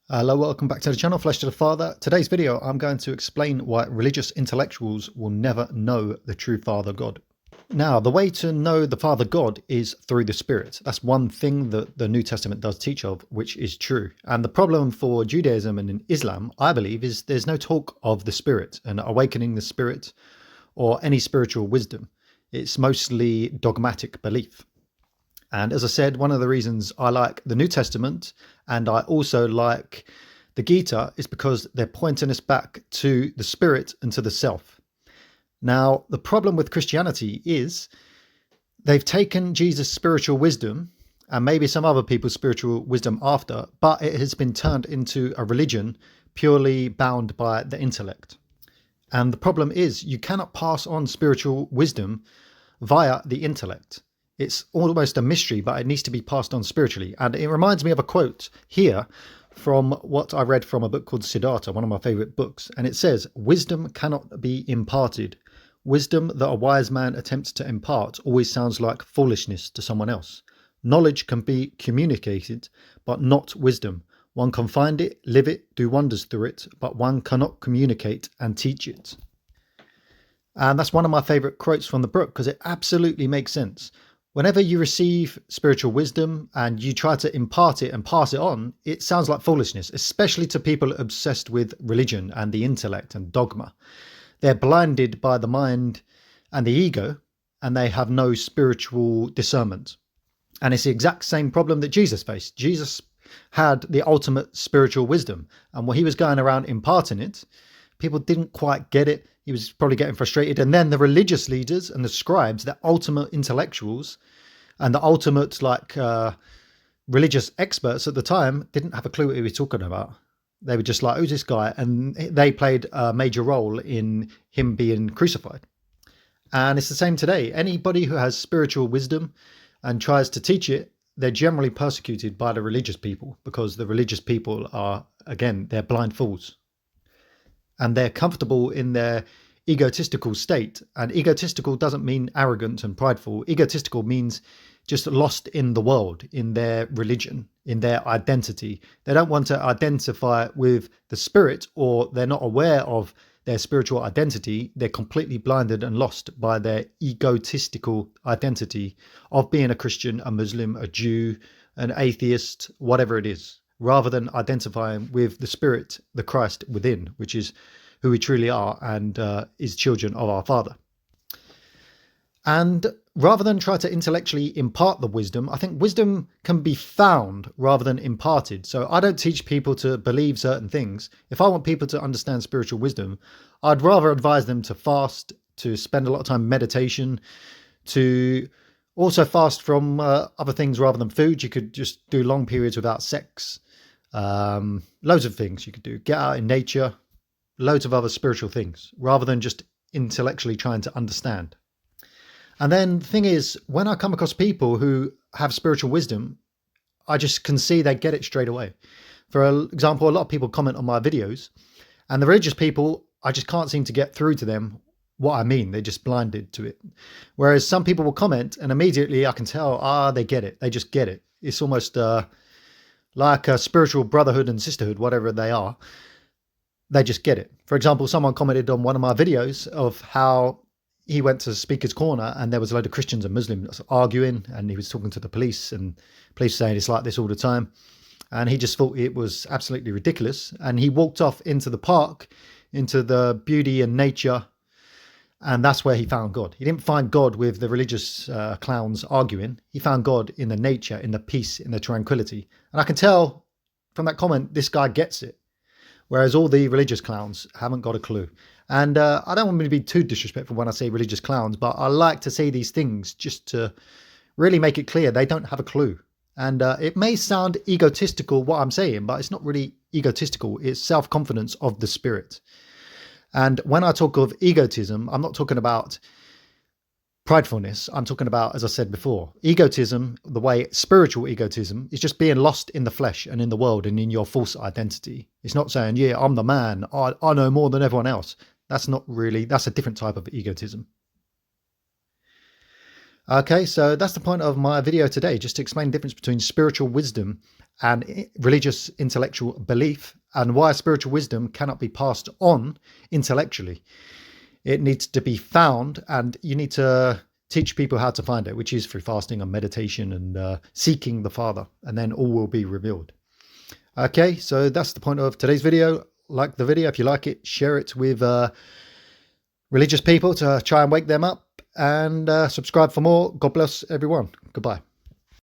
Hello, welcome back to the channel, Flesh to the Father. Today's video, I'm going to explain why religious intellectuals will never know the true Father God. Now, the way to know the Father God is through the Spirit. That's one thing that the New Testament does teach of, which is true. And the problem for Judaism and in Islam, I believe, is there's no talk of the Spirit and awakening the Spirit or any spiritual wisdom. It's mostly dogmatic belief. And as I said, one of the reasons I like the New Testament and I also like the Gita is because they're pointing us back to the Spirit and to the self. Now, the problem with Christianity is they've taken Jesus' spiritual wisdom and maybe some other people's spiritual wisdom after, but it has been turned into a religion purely bound by the intellect. And the problem is you cannot pass on spiritual wisdom via the intellect. It's almost a mystery, but it needs to be passed on spiritually. And it reminds me of a quote here from what I read from a book called Siddhartha, one of my favorite books. And it says, "Wisdom cannot be imparted. Wisdom that a wise man attempts to impart always sounds like foolishness to someone else. Knowledge can be communicated, but not wisdom. One can find it, live it, do wonders through it, but one cannot communicate and teach it." And that's one of my favorite quotes from the book because it absolutely makes sense. Whenever you receive spiritual wisdom and you try to impart it and pass it on, it sounds like foolishness, especially to people obsessed with religion and the intellect and dogma. They're blinded by the mind and the ego, and they have no spiritual discernment. And it's the exact same problem that Jesus faced. Jesus had the ultimate spiritual wisdom, and when he was going around imparting it, people didn't quite get it. He was probably getting frustrated. And then the religious leaders and the scribes, the ultimate intellectuals and the ultimate religious experts at the time, didn't have a clue what he was talking about. They were just like, who's this guy? And they played a major role in him being crucified. And it's the same today. Anybody who has spiritual wisdom and tries to teach it, they're generally persecuted by the religious people because the religious people are, again, they're blind fools. And they're comfortable in their egotistical state. And egotistical doesn't mean arrogant and prideful. Egotistical means just lost in the world, in their religion, in their identity. They don't want to identify with the spirit, or they're not aware of their spiritual identity. They're completely blinded and lost by their egotistical identity of being a Christian, a Muslim, a Jew, an atheist, whatever it is, rather than identifying with the Spirit, the Christ within, which is who we truly are and is children of our Father. And rather than try to intellectually impart the wisdom, I think wisdom can be found rather than imparted. So I don't teach people to believe certain things. If I want people to understand spiritual wisdom, I'd rather advise them to fast, to spend a lot of time in meditation, to also fast from other things rather than food. You could just do long periods without sex. Loads of things you could do. Get out in nature, loads of other spiritual things, rather than just intellectually trying to understand. And then the thing is, when I come across people who have spiritual wisdom, I just can see they get it straight away. For example, a lot of people comment on my videos, and the religious people, I just can't seem to get through to them what I mean. They're just blinded to it. Whereas some people will comment and immediately I can tell, they get it. They just get it. It's almost like a spiritual brotherhood and sisterhood, whatever they are. They just get it. For example, someone commented on one of my videos of how he went to Speaker's Corner and there was a load of Christians and Muslims arguing, and he was talking to the police, and police saying it's like this all the time. And he just thought it was absolutely ridiculous. And he walked off into the park, into the beauty and nature. And that's where he found God. He didn't find God with the religious clowns arguing. He found God in the nature, in the peace, in the tranquility. And I can tell from that comment, this guy gets it. Whereas all the religious clowns haven't got a clue. And I don't want me to be too disrespectful when I say religious clowns, but I like to say these things just to really make it clear they don't have a clue. And it may sound egotistical what I'm saying, but it's not really egotistical. It's self-confidence of the spirit. And when I talk of egotism, I'm not talking about pridefulness. I'm talking about, as I said before, egotism, the way spiritual egotism is just being lost in the flesh and in the world and in your false identity. It's not saying, yeah, I'm the man. I know more than everyone else. That's not really, that's a different type of egotism. Okay, so that's the point of my video today, just to explain the difference between spiritual wisdom and religious intellectual belief, and why spiritual wisdom cannot be passed on intellectually. It needs to be found, and you need to teach people how to find it, which is through fasting and meditation and seeking the Father, and then all will be revealed. Okay, so that's the point of today's video. Like the video if you like it, share it with religious people to try and wake them up, and subscribe for more. God bless everyone. Goodbye.